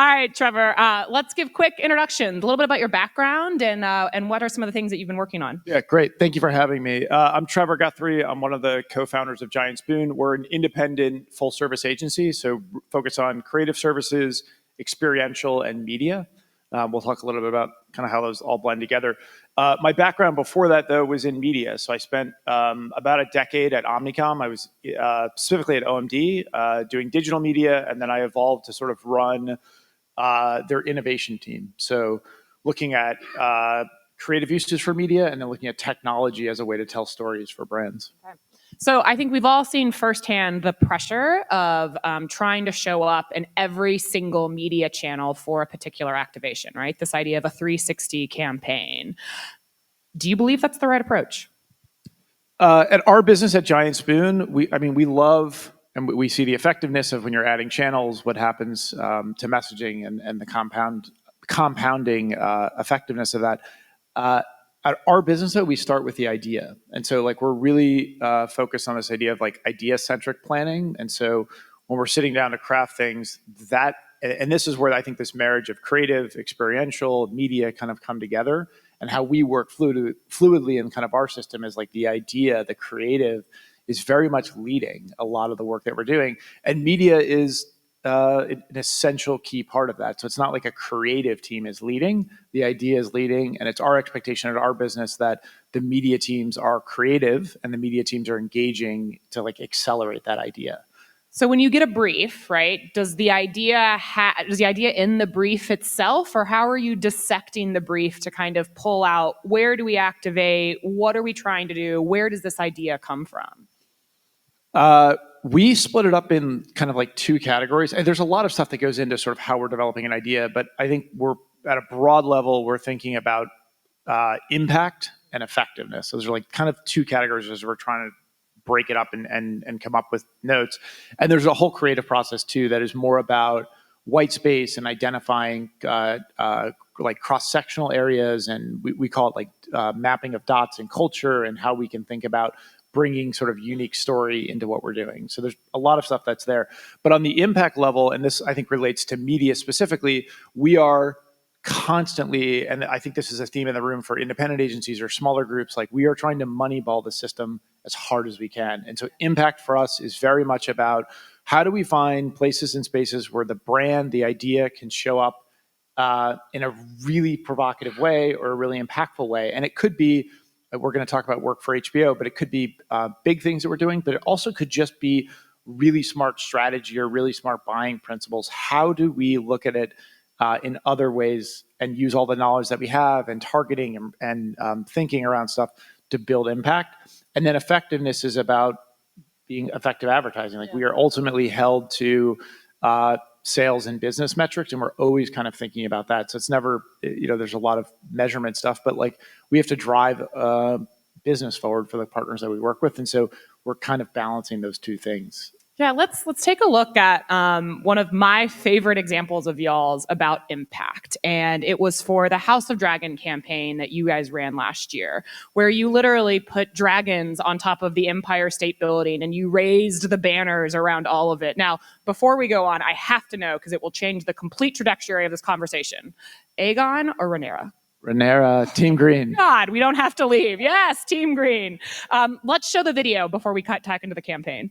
All right, Trevor, let's give quick introductions, a little bit about your background and what are some of the things that you've been working on. Yeah, great. Thank you for having me. I'm Trevor Guthrie. I'm one of the co-founders of Giant Spoon. We're an independent full-service agency, so focus on creative services, experiential, and media. We'll talk a little bit about kind of how those all blend together. My background before that, though, was in media. So I spent about a decade at Omnicom. I was specifically at OMD doing digital media, and then I evolved to sort of run their innovation team. So looking at creative uses for media and then looking at technology as a way to tell stories for brands. Okay. So I think we've all seen firsthand the pressure of trying to show up in every single media channel for a particular activation, right? This idea of a 360 campaign. Do you believe that's the right approach? At our business at Giant Spoon, we love and we see the effectiveness of when you're adding channels, what happens to messaging and the compounding effectiveness of that. At our business, though, we start with the idea. And so like we're really focused on this idea of like idea-centric planning. And so when we're sitting down to craft things, and this is where I think this marriage of creative, experiential, media kind of come together, and how we work fluidly in kind of our system is like the idea, the creative is very much leading a lot of the work that we're doing. And media is an essential key part of that. So it's not like a creative team is leading, the idea is leading, and it's our expectation at our business that the media teams are creative and the media teams are engaging to like accelerate that idea. So when you get a brief, right, does the idea in the brief itself, or how are you dissecting the brief to kind of pull out where do we activate, what are we trying to do, where does this idea come from? We split it up in kind of like two categories. And there's a lot of stuff that goes into sort of how we're developing an idea, but I think we're at a broad level, we're thinking about impact and effectiveness. Those are like kind of two categories as we're trying to break it up and come up with notes. And there's a whole creative process too that is more about white space and identifying like cross-sectional areas, and we call it like mapping of dots and culture, and how we can think about bringing sort of unique story into what we're doing. So there's a lot of stuff that's there. But on the impact level, and this I think relates to media specifically, we are constantly, and I think this is a theme in the room for independent agencies or smaller groups, like we are trying to moneyball the system as hard as we can. And so impact for us is very much about how do we find places and spaces where the brand, the idea can show up in a really provocative way or a really impactful way. And it could be, we're going to talk about work for HBO, but it could be big things that we're doing, but it also could just be really smart strategy or really smart buying principles. How do we look at it in other ways and use all the knowledge that we have and targeting and thinking around stuff to build impact? And then effectiveness is about being effective advertising. Like we are ultimately held to sales and business metrics, and we're always kind of thinking about that. So it's never, there's a lot of measurement stuff, but like we have to drive business forward for the partners that we work with. And so we're kind of balancing those two things. Yeah, let's take a look at one of my favorite examples of y'all's about impact. And it was for the House of Dragon campaign that you guys ran last year, where you literally put dragons on top of the Empire State Building and you raised the banners around all of it. Now, before we go on, I have to know, because it will change the complete trajectory of this conversation, Aegon or Rhaenyra? Rhaenyra, Team Green. God, we don't have to leave. Yes, Team Green. Let's show the video before we cut tack into the campaign.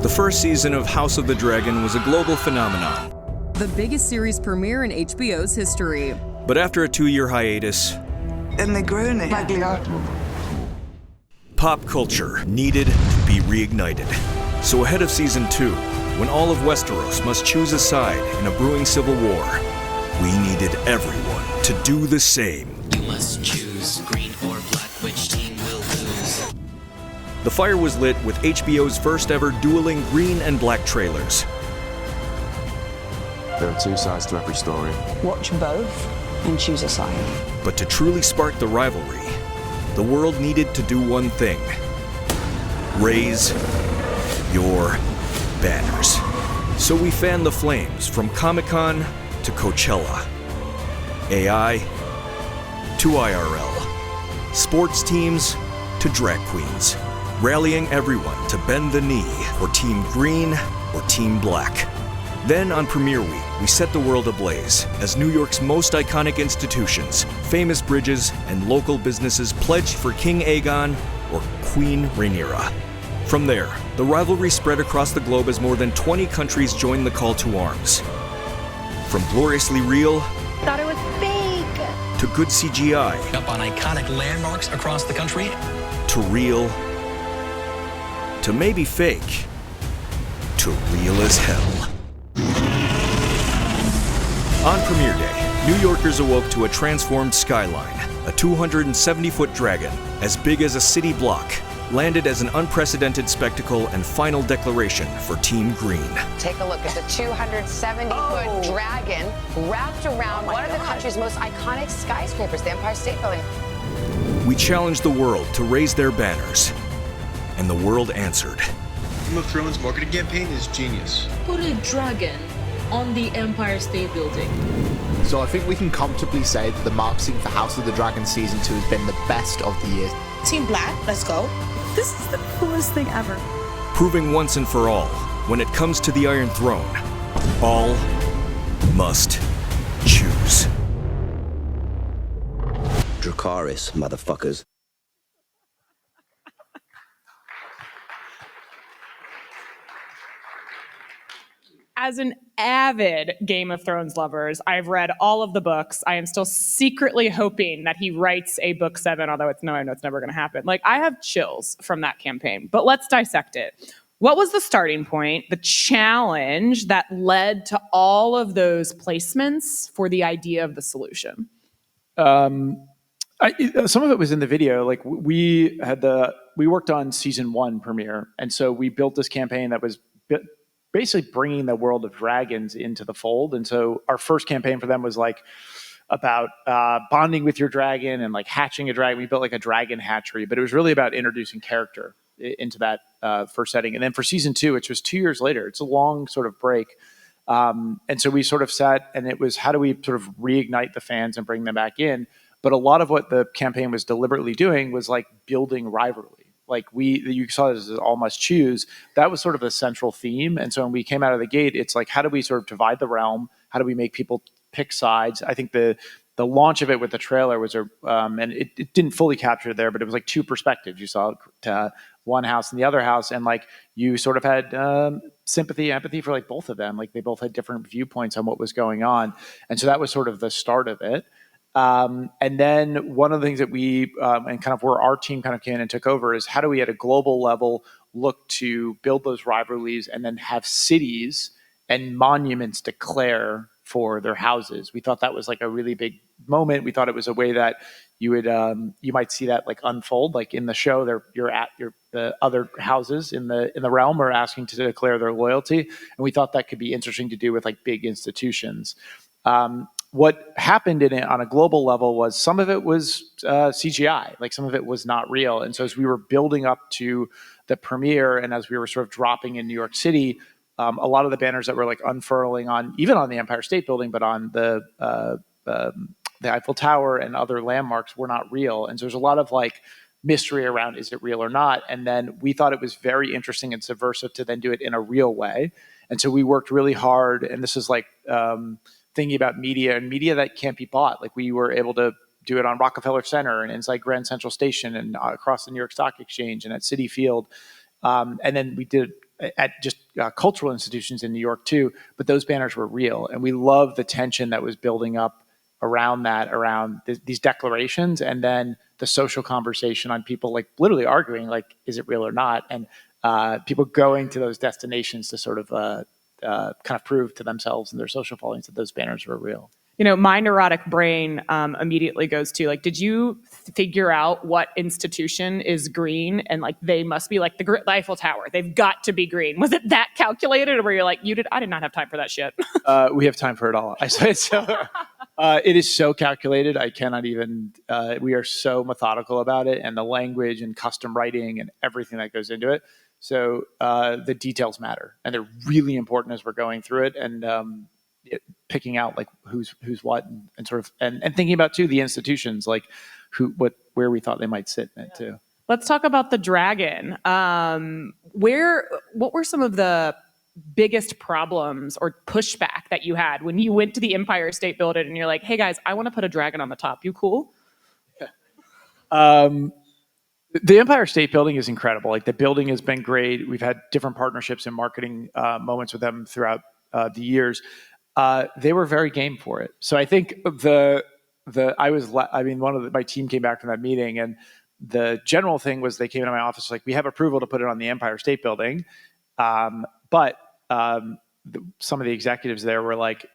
The first season of House of the Dragon was a global phenomenon. The biggest series premiere in HBO's history. But after a 2-year hiatus, pop culture needed to be reignited. So ahead of season 2, when all of Westeros must choose a side in a brewing civil war, we needed everyone to do the same. You must choose green or black, which team will lose. The fire was lit with HBO's first ever dueling green and black trailers. There are two sides to every story. Watch both and choose a side. But to truly spark the rivalry, the world needed to do one thing: raise your banners. So we fanned the flames from Comic-Con to Coachella. AI, to IRL, sports teams to drag queens, rallying everyone to bend the knee for Team Green or Team Black. Then on Premiere Week, we set the world ablaze as New York's most iconic institutions, famous bridges, and local businesses pledged for King Aegon or Queen Rhaenyra. From there, the rivalry spread across the globe as more than 20 countries joined the call to arms. From gloriously real Thought it was fake. to good CGI Up on iconic landmarks across the country. to real to maybe fake to real as hell. On premiere day, New Yorkers awoke to a transformed skyline. A 270-foot dragon, as big as a city block, landed as an unprecedented spectacle and final declaration for Team Green. Take a look at the 270-foot dragon wrapped around one of the country's most iconic skyscrapers, the Empire State Building. We challenged the world to raise their banners, and the world answered. Game of Thrones marketing campaign is genius. Put a dragon on the Empire State Building. So I think we can comfortably say that the marketing for House of the Dragon Season 2 has been the best of the year. Team Black, let's go. This is the coolest thing ever. Proving once and for all, when it comes to the Iron Throne, all must choose. Dracarys, motherfuckers. As an avid Game of Thrones lovers, I've read all of the books. I am still secretly hoping that he writes a book 7, although I know it's never going to happen. Like, I have chills from that campaign, but let's dissect it. What was the starting point, the challenge that led to all of those placements for the idea of the solution? Some of it was in the video. Like we worked on season 1 premiere, and so we built this campaign that was basically bringing the world of dragons into the fold. And so our first campaign for them was like about bonding with your dragon and like hatching a dragon. We built like a dragon hatchery, but it was really about introducing character into that first setting. And then for season 2, which was 2 years later, it's a long sort of break. And so we sort of sat, and it was how do we sort of reignite the fans and bring them back in? But a lot of what the campaign was deliberately doing was like building rivalry. Like you saw this as all must choose. That was sort of the central theme. And so when we came out of the gate, it's like, how do we sort of divide the realm? How do we make people pick sides? I think the launch of it with the trailer was and it didn't fully capture it there, but it was like 2 perspectives. You saw one house and the other house, and like you sort of had sympathy, empathy for like both of them. Like they both had different viewpoints on what was going on. And so that was sort of the start of it. And then one of the things that we, and kind of where our team kind of came in and took over is how do we at a global level look to build those rivalries and then have cities and monuments declare for their houses. We thought that was like a really big moment. We thought it was a way that you would, you might see that like unfold, like in the show the other houses in the realm are asking to declare their loyalty. And we thought that could be interesting to do with like big institutions. What happened in it on a global level was some of it was CGI, like some of it was not real. And so as we were building up to the premiere and as we were sort of dropping in New York City, a lot of the banners that were like unfurling even on the Empire State Building, but on the Eiffel Tower and other landmarks were not real. And so there's a lot of like mystery around, is it real or not? And then we thought it was very interesting and subversive to then do it in a real way. And so we worked really hard, and this is like, thinking about media and media that can't be bought. Like we were able to do it on Rockefeller Center and inside Grand Central Station and across the New York Stock Exchange and at Citi Field. And then we did it at just cultural institutions in New York too, but those banners were real. And we loved the tension that was building up around that, around these declarations, and then the social conversation on people like literally arguing, like, is it real or not? And people going to those destinations to sort of kind of prove to themselves and their social followings that those banners were real. You know, my neurotic brain immediately goes to like, did you figure out what institution is green? And like, they must be like the Eiffel Tower. They've got to be green. Was it that calculated, or were you like, I did not have time for that shit? We have time for it all. It is so calculated. I cannot even, we are so methodical about it, and the language and custom writing and everything that goes into it. So the details matter, and they're really important as we're going through it. And picking out like who's what and sort of and thinking about too the institutions like where we thought they might sit in it too. Let's talk about the dragon. What were some of the biggest problems or pushback that you had when you went to the Empire State Building and you're like, hey guys, I want to put a dragon on the top. You cool? The Empire State Building is incredible. Like the building has been great. We've had different partnerships and marketing moments with them throughout the years. They were very game for it. So I think my team came back from that meeting, and the general thing was they came into my office like, we have approval to put it on the Empire State Building, but some of the executives there were like,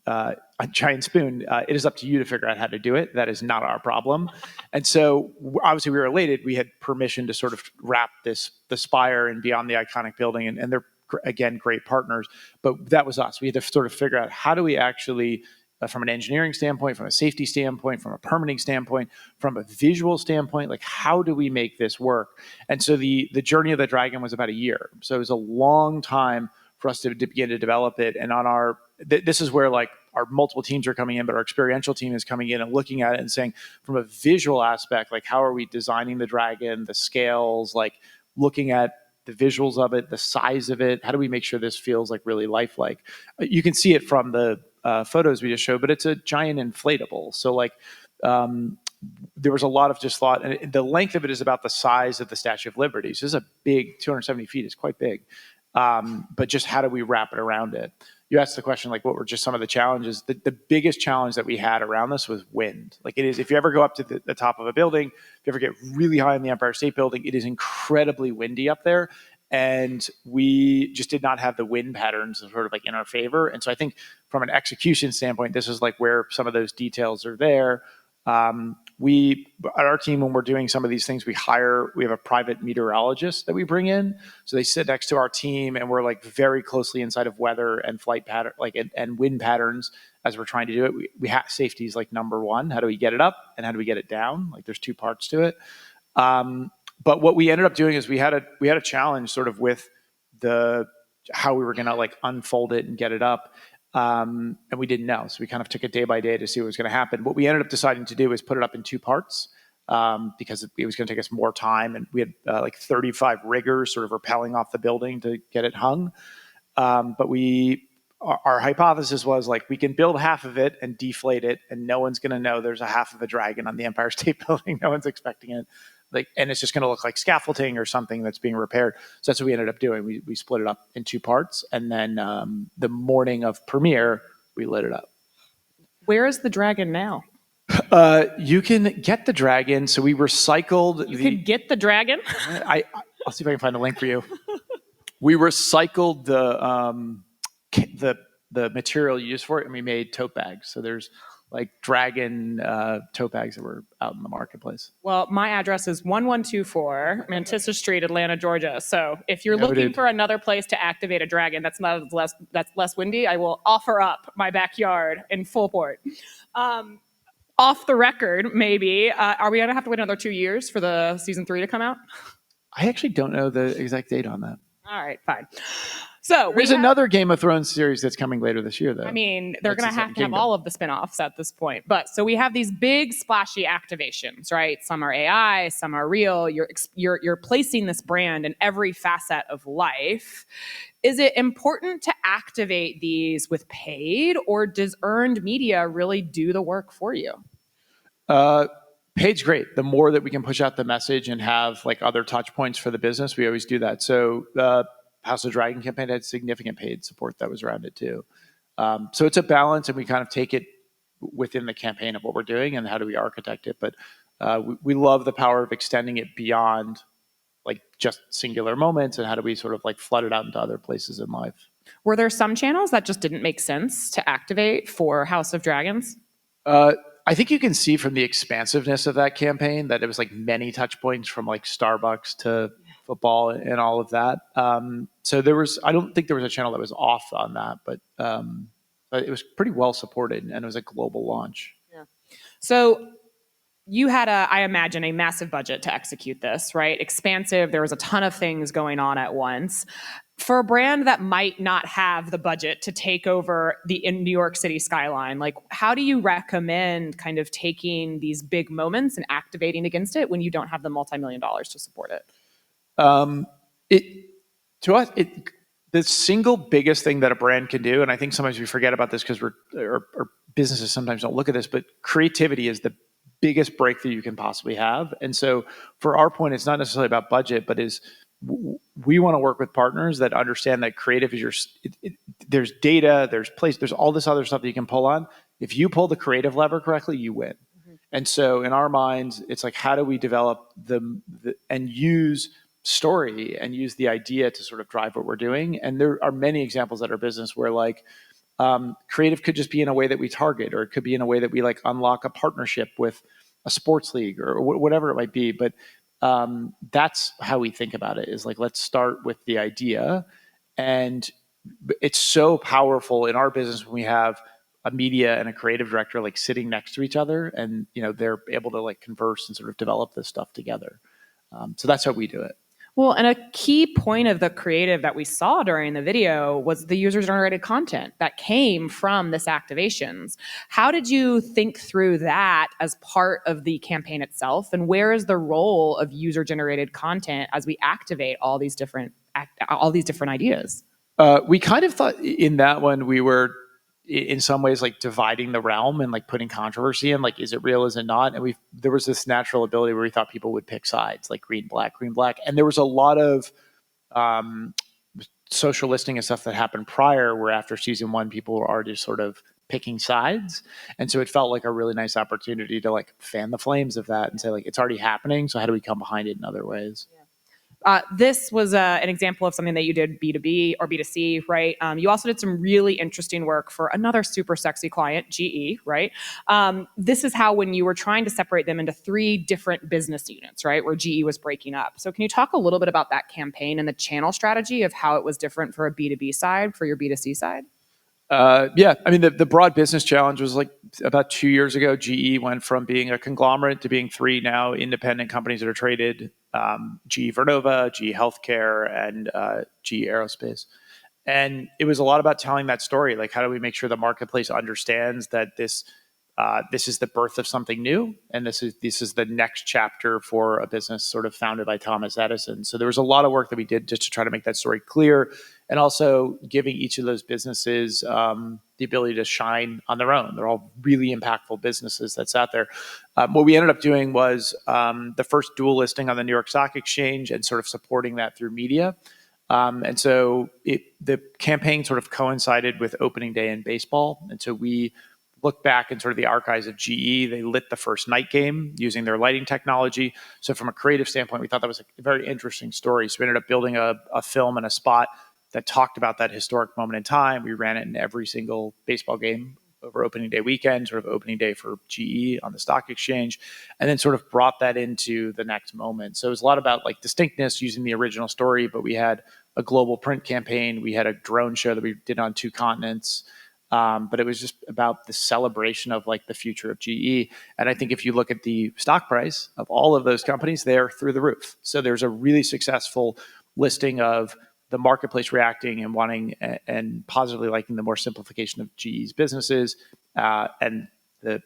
a giant spoon, it is up to you to figure out how to do it. That is not our problem. And so obviously we were elated. We had permission to sort of wrap the spire and be on the iconic building, and they're, again, great partners. But that was us. We had to sort of figure out how do we actually, from an engineering standpoint, from a safety standpoint, from a permitting standpoint, from a visual standpoint, like how do we make this work? And so the journey of the dragon was about a year. So it was a long time for us to begin to develop it. And on this is where like our multiple teams are coming in, but our experiential team is coming in and looking at it and saying, from a visual aspect, like how are we designing the dragon, the scales, like looking at the visuals of it, the size of it, how do we make sure this feels like really lifelike? You can see it from the photos we just showed, but it's a giant inflatable. So like there was a lot of just thought, and the length of it is about the size of the Statue of Liberty. So this is a big, 270 feet is quite big. But just how do we wrap it around it? You asked the question, like, what were just some of the challenges? The biggest challenge that we had around this was wind. Like it is, if you ever go up to the top of a building, if you ever get really high in the Empire State Building, it is incredibly windy up there. And we just did not have the wind patterns sort of like in our favor. And so I think from an execution standpoint, this is like where some of those details are there. We, at our team, when we're doing some of these things, we have a private meteorologist that we bring in. So they sit next to our team, and we're like very closely inside of weather and flight pattern, like and wind patterns as we're trying to do it. We have safety is like number one. How do we get it up and how do we get it down? Like there's two parts to it. But what we ended up doing is we had a challenge sort of with how we were going to like unfold it and get it up. And we didn't know. So we kind of took it day by day to see what was going to happen. What we ended up deciding to do is put it up in two parts because it was going to take us more time. And we had like 35 riggers sort of rappelling off the building to get it hung. But our hypothesis was like, we can build half of it and deflate it, and no one's going to know there's a half of a dragon on the Empire State Building. No one's expecting it. And it's just going to look like scaffolding or something that's being repaired. So that's what we ended up doing. We split it up in two parts, and then the morning of premiere, we lit it up. Where is the dragon now? You can get the dragon. So we recycled. You can get the dragon? I'll see if I can find a link for you. We recycled the material used for it, and we made tote bags. So there's like dragon tote bags that were out in the marketplace. Well, my address is 1124 Mantissa Street, Atlanta, Georgia. So if you're looking for another place to activate a dragon that's less windy, I will offer up my backyard in Fullport. Off the record, maybe, are we going to have to wait another 2 years for the season 3 to come out? I actually don't know the exact date on that. All right, fine. So there's another Game of Thrones series that's coming later this year, though. I mean, they're going to have all of the spinoffs at this point. But so we have these big splashy activations, right? Some are AI, some are real. You're placing this brand in every facet of life. Is it important to activate these with paid, or does earned media really do the work for you? Paid's great. The more that we can push out the message and have like other touch points for the business, we always do that. So House of Dragon campaign had significant paid support that was around it too. So it's a balance, and we kind of take it within the campaign of what we're doing and how do we architect it. But we love the power of extending it beyond like just singular moments, and how do we sort of like flood it out into other places in life. Were there some channels that just didn't make sense to activate for House of Dragons? I think you can see from the expansiveness of that campaign that it was like many touch points from like Starbucks to football and all of that. So I don't think there was a channel that was off on that, but it was pretty well supported, and it was a global launch. Yeah. So you had I imagine, a massive budget to execute this, right? Expansive, there was a ton of things going on at once. for a brand that might not have the budget to take over the in New York City skyline, like how do you recommend kind of taking these big moments and activating against it when you don't have the multi-million dollars to support it? To us, the single biggest thing that a brand can do, and I think sometimes we forget about this because or businesses sometimes don't look at this, but creativity is the biggest breakthrough you can possibly have. And so for our point, it's not necessarily about budget, but we want to work with partners that understand that creative is there's data, there's place, there's all this other stuff that you can pull on. If you pull the creative lever correctly, you win. Mm-hmm. And so in our minds, it's like, how do we develop and use story and use the idea to sort of drive what we're doing? And there are many examples at our business where like creative could just be in a way that we target, or it could be in a way that we like unlock a partnership with a sports league or whatever it might be. But that's how we think about it, is like, let's start with the idea. And it's so powerful in our business when we have a media and a creative director like sitting next to each other, and they're able to like converse and sort of develop this stuff together. So that's how we do it. Well, and a key point of the creative that we saw during the video was the user-generated content that came from this activations. How did you think through that as part of the campaign itself? And where is the role of user-generated content as we activate all these different ideas? We kind of thought in that one we were in some ways like dividing the realm and like putting controversy in, like, is it real, is it not? And there was this natural ability where we thought people would pick sides, like green, black. And there was a lot of social listening and stuff that happened prior, where after season 1, people were already sort of picking sides. And so it felt like a really nice opportunity to like fan the flames of that and say like, it's already happening. So how do we come behind it in other ways? Yeah. This was an example of something that you did B2B or B2C, right? You also did some really interesting work for another super sexy client, GE, right? This is how, when you were trying to separate them into 3 different business units, right, where GE was breaking up. So can you talk a little bit about that campaign and the channel strategy of how it was different for a B2B side, for your B2C side? Yeah, I mean, the broad business challenge was like about 2 years ago, GE went from being a conglomerate to being 3 now independent companies that are traded, GE Vernova, GE Healthcare, and GE Aerospace. And it was a lot about telling that story. Like, how do we make sure the marketplace understands that this is the birth of something new, and this is the next chapter for a business sort of founded by Thomas Edison. So there was a lot of work that we did just to try to make that story clear, and also giving each of those businesses the ability to shine on their own. They're all really impactful businesses that's out there. What we ended up doing was the first dual listing on the New York Stock Exchange, and sort of supporting that through media. And so the campaign sort of coincided with opening day in baseball. And so we look back in sort of the archives of GE. They lit the first night game using their lighting technology. So from a creative standpoint, we thought that was a very interesting story. So we ended up building a film and a spot that talked about that historic moment in time. We ran it in every single baseball game over opening day weekend, sort of opening day for GE on the stock exchange, and then sort of brought that into the next moment. So it was a lot about like distinctness using the original story, but we had a global print campaign. We had a drone show that we did on 2 continents. But it was just about the celebration of like the future of GE. And I think if you look at the stock price of all of those companies, they're through the roof. So there's a really successful listing of the marketplace reacting and wanting and positively liking the more simplification of GE's businesses, and the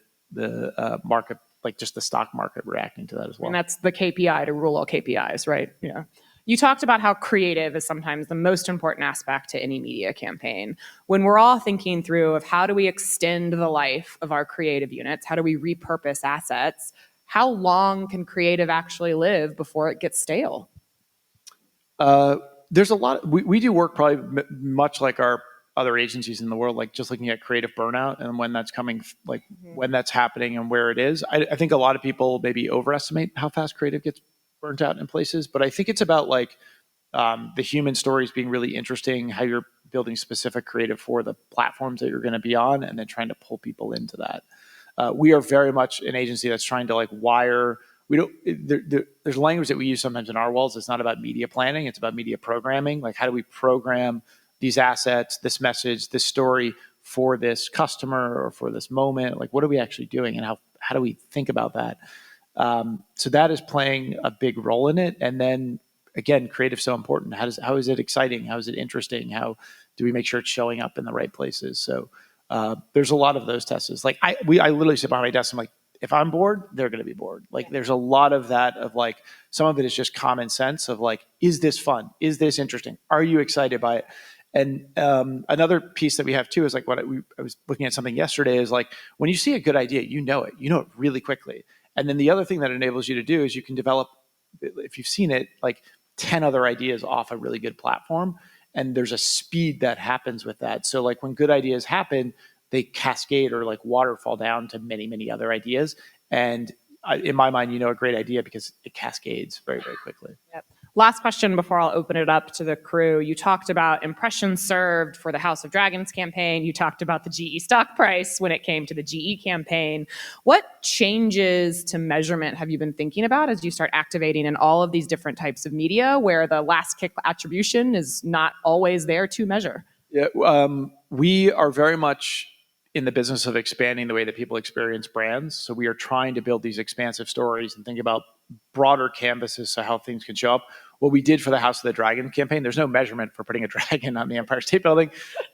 market, like just the stock market reacting to that as well. And that's the KPI to rule all KPIs, right? Yeah. You talked about how creative is sometimes the most important aspect to any media campaign. When we're all thinking through of how do we extend the life of our creative units, how do we repurpose assets, how long can creative actually live before it gets stale? There's a lot. We do work probably much like our other agencies in the world, like just looking at creative burnout and when that's coming, like when that's happening and where it is. I think a lot of people maybe overestimate how fast creative gets burnt out in places, but I think it's about like the human stories being really interesting, how you're building specific creative for the platforms that you're going to be on, and then trying to pull people into that. We are very much an agency that's trying to like wire. We don't. There's language that we use sometimes in our walls. It's not about media planning. It's about media programming. Like, how do we program these assets, this message, this story for this customer or for this moment? Like, what are we actually doing, and how do we think about that? So that is playing a big role in it. And then again, creative's so important. How is it exciting? How is it interesting? How do we make sure it's showing up in the right places? So there's a lot of those tests. Like I literally sit behind my desk. I'm like, if I'm bored, they're going to be bored. Like there's a lot of that of like, some of it is just common sense of like, is this fun? Is this interesting? Are you excited by it? And another piece that we have too is like I was looking at something yesterday is like, when you see a good idea, you know it really quickly. And then the other thing that enables you to do is you can develop, if you've seen it, like 10 other ideas off a really good platform. And there's a speed that happens with that. So like when good ideas happen, they cascade or like waterfall down to many, many other ideas. And in my mind, a great idea because it cascades very, very quickly. Yep. Last question before I'll open it up to the crew. You talked about impressions served for the House of Dragons campaign. You talked about the GE stock price when it came to the GE campaign. What changes to measurement have you been thinking about as you start activating in all of these different types of media where the last kick attribution is not always there to measure? Yeah, we are very much in the business of expanding the way that people experience brands. So we are trying to build these expansive stories and think about broader canvases so how things can show up. What we did for the House of the Dragon campaign, there's no measurement for putting a dragon on the Empire State Building.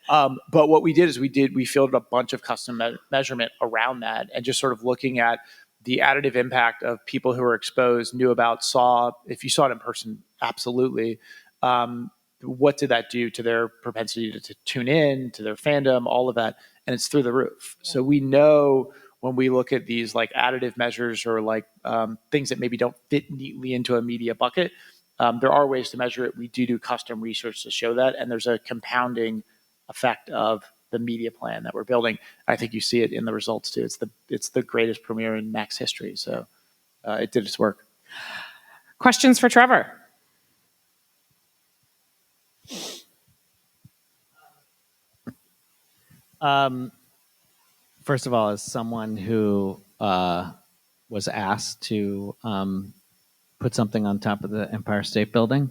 But what we did is we fielded a bunch of custom measurement around that and just sort of looking at the additive impact of people who are exposed, knew about, saw. If you saw it in person, absolutely. What did that do to their propensity to tune in, to their fandom, all of that? And it's through the roof. Yeah. So we know when we look at these like additive measures or like things that maybe don't fit neatly into a media bucket, there are ways to measure it. We do custom research to show that. And there's a compounding effect of the media plan that we're building. I think you see it in the results too. It's the greatest premiere in Max history. So it did its work. Questions for Trevor? First of all, as someone who was asked to put something on top of the Empire State Building,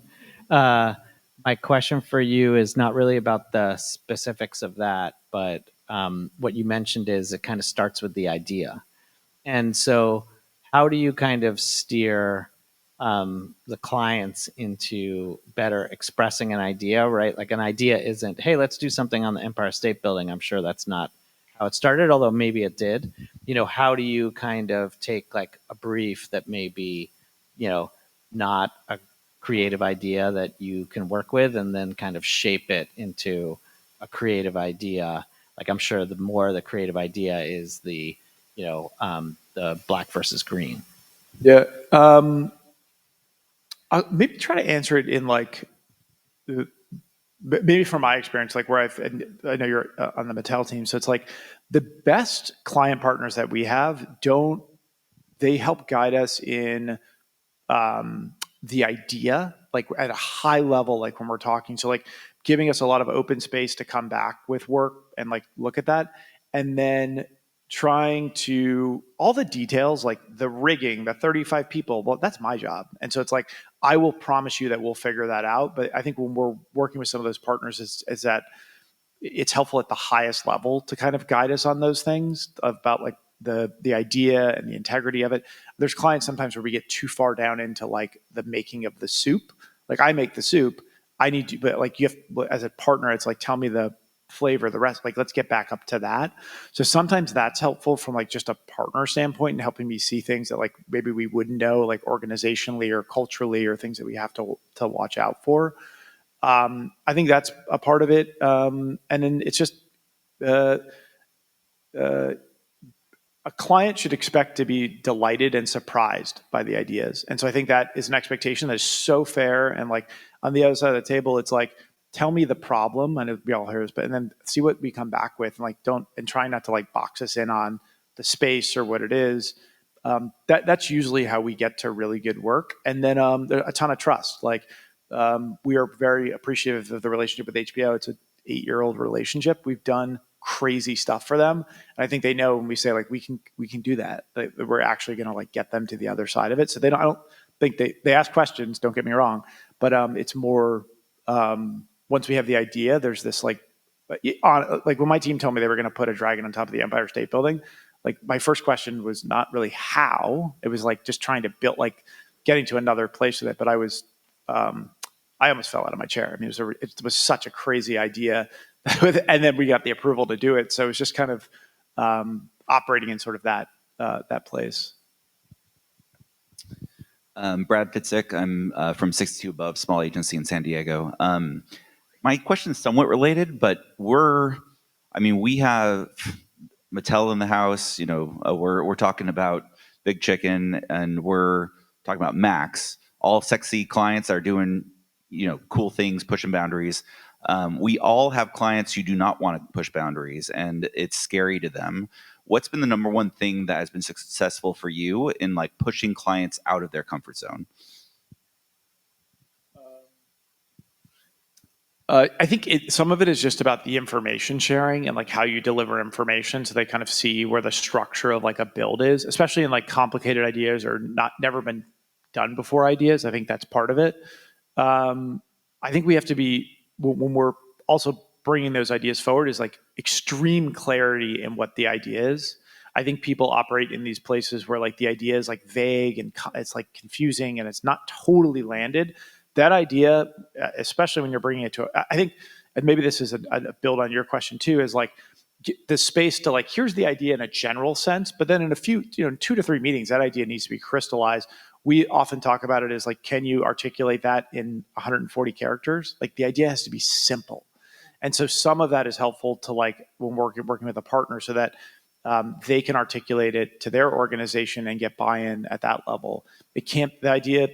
my question for you is not really about the specifics of that, but what you mentioned is it kind of starts with the idea. And so how do you kind of steer the clients into better expressing an idea, right? Like an idea isn't, hey, let's do something on the Empire State Building. I'm sure that's not how it started, although maybe it did. How do you kind of take like a brief that may be, not a creative idea that you can work with and then kind of shape it into a creative idea? Like I'm sure the more the creative idea is the black versus green. Yeah. I'll maybe try to answer it in like, maybe from my experience, like where I know you're on the Mattel team. So it's like the best client partners that we have they help guide us in the idea, like at a high level, like when we're talking. So like giving us a lot of open space to come back with work and like look at that. And then trying to, all the details, like the rigging, the 35 people, well, that's my job. And so it's like, I will promise you that we'll figure that out. But I think when we're working with some of those partners is that it's helpful at the highest level to kind of guide us on those things about like the idea and the integrity of it. There's clients sometimes where we get too far down into like the making of the soup. Like I make the soup, I need to, but like you have, as a partner, it's like, tell me the flavor, the rest, like let's get back up to that. So sometimes that's helpful from like just a partner standpoint and helping me see things that like maybe we wouldn't know, like organizationally or culturally, or things that we have to watch out for. I think that's a part of it. And then it's just a client should expect to be delighted and surprised by the ideas. And so I think that is an expectation that is so fair. And like on the other side of the table, it's like, tell me the problem. I know we all hear this, but and then see what we come back with, and like try not to like box us in on the space or what it is. That's usually how we get to really good work. And then there's a ton of trust. Like we are very appreciative of the relationship with HBO. It's an 8-year-old relationship. We've done crazy stuff for them. And I think they know when we say like we can do that we're actually going to like get them to the other side of it. So I don't think they ask questions, don't get me wrong, but it's more once we have the idea, there's this like when my team told me they were going to put a dragon on top of the Empire State Building, like my first question was not really how. It was like just trying to build, like getting to another place with it. But I was I almost fell out of my chair. I mean, it was such a crazy idea, and then we got the approval to do it. So it was just kind of operating in sort of that place. Brad Pitzik. I'm from 62 Above, small agency in San Diego. My question is somewhat related, but we have Mattel in the house. We're talking about Big Chicken, and we're talking about Max. All sexy clients are doing, cool things, pushing boundaries. We all have clients who do not want to push boundaries, and it's scary to them. What's been the number one thing that has been successful for you in like pushing clients out of their comfort zone? I think some of it is just about the information sharing and like how you deliver information, so they kind of see where the structure of like a build is, especially in like complicated ideas or never been done before ideas. I think that's part of it. I think we have to be, when we're also bringing those ideas forward, is like extreme clarity in what the idea is. I think people operate in these places where like the idea is like vague and it's like confusing and it's not totally landed. That idea, especially when you're bringing it to, I think, and maybe this is a build on your question too, is like the space to like, here's the idea in a general sense, but then in a few, 2 to 3 meetings, that idea needs to be crystallized. We often talk about it as like, can you articulate that in 140 characters? Like the idea has to be simple. And so some of that is helpful to like when we're working with a partner so that they can articulate it to their organization and get buy-in at that level. The idea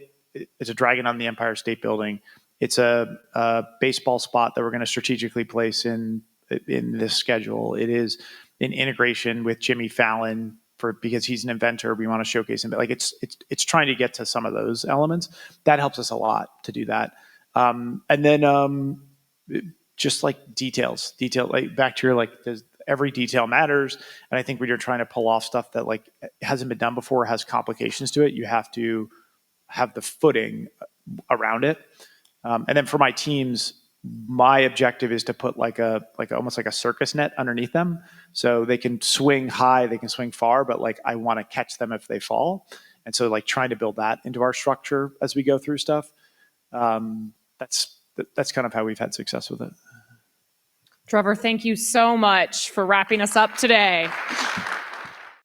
is a dragon on the Empire State Building. It's a baseball spot that we're going to strategically place in this schedule. It is an integration with Jimmy Fallon because he's an inventor. We want to showcase him. But like it's trying to get to some of those elements. That helps us a lot to do that. And then just like detail, like back to your like every detail matters. And I think when you're trying to pull off stuff that like hasn't been done before, has complications to it, you have to have the footing around it. And then for my teams, my objective is to put like almost like a circus net underneath them, so they can swing high, they can swing far, but like I want to catch them if they fall. And so like trying to build that into our structure as we go through stuff. That's kind of how we've had success with it. Trevor, thank you so much for wrapping us up today.